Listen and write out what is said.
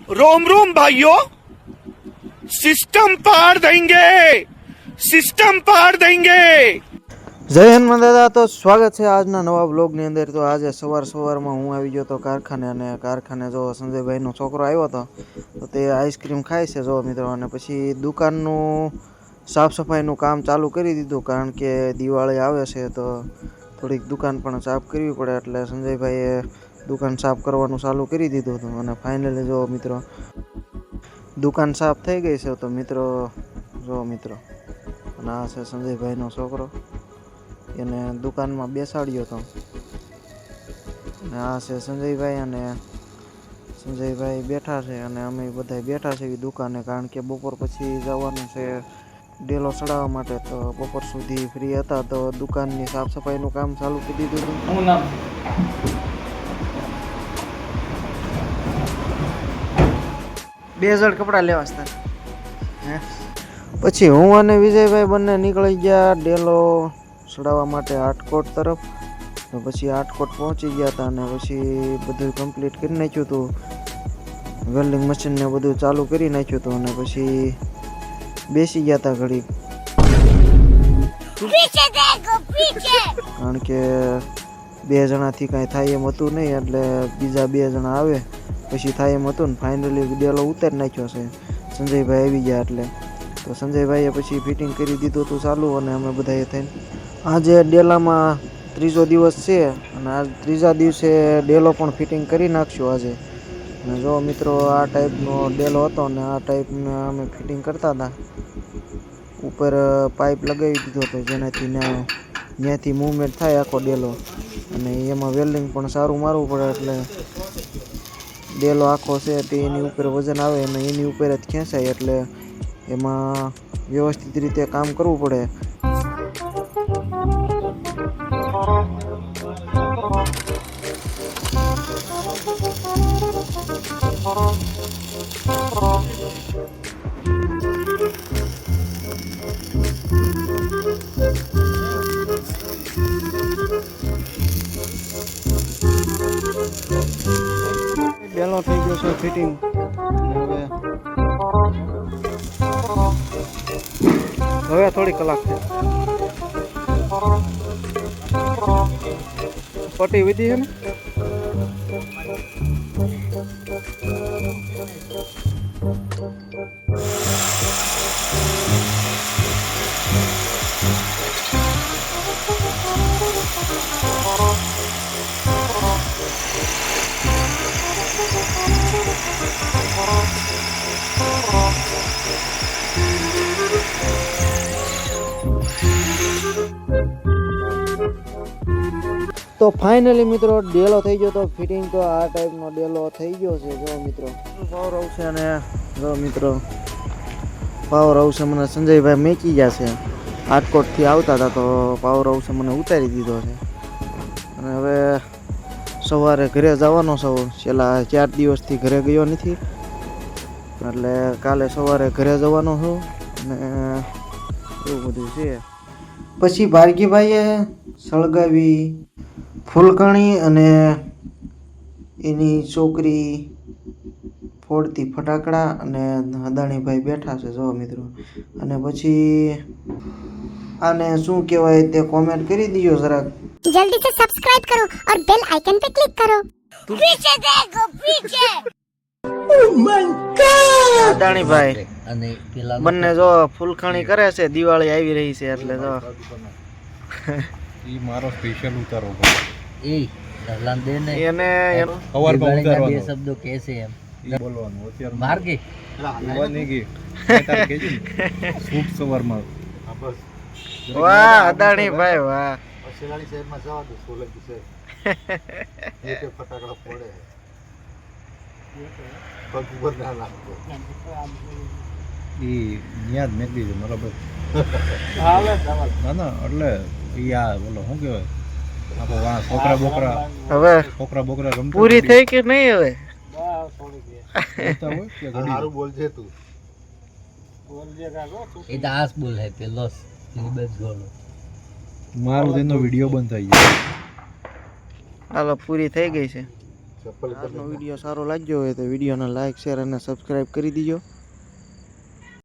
रोम रोम भाइयों, सिस्टम पार देंगे, सिस्टम पार देंगे। જય હનુમાન દાદા. તો સ્વાગત છે આજના નવા બ્લોગની અંદર. તો આજે સવારમાં હું આવી ગયો તો કારખાને, અને કારખાને જો સંજયભાઈનો છોકરો આવ્યો હતો તો તે આઈસ્ક્રીમ ખાય છે જો મિત્રો. અને પછી દુકાનનું સાફ સફાઈનું કામ ચાલુ કરી દીધું, કારણ કે દિવાળી આવે છે તો થોડીક દુકાન પણ સાફ કરવી પડે, એટલે સંજયભાઈએ દુકાન સાફ કરવાનું ચાલુ કરી દીધું હતું. અને ફાઇનલી જો મિત્રો દુકાન સાફ થઈ ગઈ છે. તો મિત્રો જો મિત્રો, અને આ છે સંજયભાઈનો છોકરો, એને દુકાનમાં બેસાડ્યો હતો. અને આ છે સંજયભાઈ, અને સંજયભાઈ બેઠા છે અને અમે બધા બેઠા છે દુકાને, કારણ કે બપોર પછી જવાનું છે ડેલો ચડાવવા માટે. તો બપોર સુધી ફ્રી હતા તો દુકાનની સાફ સફાઈનું કામ ચાલુ કરી દીધું હતું. હું નામ 2000 કપડાં લેવા હતા. પછી હું અને વિજયભાઈ બંને નીકળી ગયા ડેલો ચડાવવા માટે આટકોટ તરફ. તો પછી આટકોટ પહોંચી ગયા હતા અને પછી બધું કમ્પ્લીટ કરી નાખ્યું હતું, વેલ્ડિંગ મશીનને બધું ચાલુ કરી નાખ્યું હતું. અને પછી બેસી ગયા હતા ઘડી, કારણ કે 2 જણાથી કાંઈ થાય એમ હતું નહીં, એટલે બીજા 2 જણા આવે પછી થાય એમ હતું ને. ફાઇનલી ડેલો ઉતારી નાખ્યો છે સંજયભાઈ આવી ગયા એટલે. તો સંજયભાઈએ પછી ફિટિંગ કરી દીધું હતું ચાલુ, અને અમે બધાએ થઈને આજે ડેલામાં 3જો દિવસ છે, અને આ 3જા દિવસે ડેલો પણ ફિટિંગ કરી નાખશું આજે. અને જો મિત્રો આ ટાઈપનો ડેલો હતો, અને આ ટાઈપના અમે ફિટિંગ કરતા હતા. ઉપર પાઇપ લગાવી દીધો હતો, જેનાથી ત્યાંથી મૂવમેન્ટ થાય આખો ડેલો, અને એમાં વેલ્ડિંગ પણ સારું મારવું પડે, એટલે ડેલો આખો છે તે એની ઉપર વજન આવે અને એની ઉપર જ ખેંચાય, એટલે એમાં વ્યવસ્થિત રીતે કામ કરવું પડે. ડેલો થઈ ગયો છે ફિટિંગ. હવે થોડી કલાક છે. પટ્ટી વીધી છે ને. તો ફાઇનલી મિત્રો ડેલો થઈ ગયો. તો ફિટિંગ તો આ ટાઈપનો ડેલો થઈ ગયો છે જો મિત્રો. પાવર હાઉસ છે, અને જો મિત્રો પાવર હાઉસે મને સંજયભાઈ મેકી ગયા છે. આટકોટથી આવતા હતા તો પાવર હાઉસે મને ઉતારી દીધો છે. અને હવે સવારે ઘરે જવાનો છું. છેલ્લા 4 દિવસથી ઘરે ગયો નથી, એટલે કાલે સવારે ઘરે જવાનો છું. અને એવું બધું છે. પછી ભાર્ગીભાઈએ સળગાવી ફૂલકણી, અને એની છોકરી ફોડતી ફટાકડા, અને અદાણીભાઈ બેઠા છે જો મિત્રો. અને પછી આને શું કહેવાય તે કોમેન્ટ કરી દીજો જરાક. जल्दी से सब्सक्राइब करो और बेल आइकन पे क्लिक करो. पीछे देखो पीछे. Oh my God! અદાણીભાઈ અને પેલા બંને જો ફૂલકણી કરે છે, દિવાળી આવી રહી છે એટલે જો. ઈ મારો સ્પેશિયલ ઉતારો એ દલાન દે ને એને સવારમાં ઉતારવાનો. બે શબ્દો કહે છે એમ બોલવાનું અત્યારે માર્ગે બોલવાની ગઈ તાર કેજો સૂટ સવારમાં. હા બસ. વાહ અદાણીભાઈ વાહ. શિલાણી શહેરમાં જવા દો, સોલંકી છે એક ફટાકડા ફોડે પગ ઉપર ના લાગતો ઈ યાદ મેં દીધું બરાબર. ના ના એટલે ઈ આ બોલો શું કહેવાય આપો વા છોકરા બોકરા હવે છોકરા બોકરા રમતા પૂરી થઈ કે નહીં હવે? સારું બોલજે તું. એ તો આસ બોલ હે પેલો બસ ગોળો મારો તેનો વિડિયો બંધ થઈ ગયો. હાલો પૂરી થઈ ગઈ છે. આજનો વિડીયો સારો લાગ્યો હોય તો વિડીયોને લાઈક શેર અને સબસ્ક્રાઈબ કરી દીજો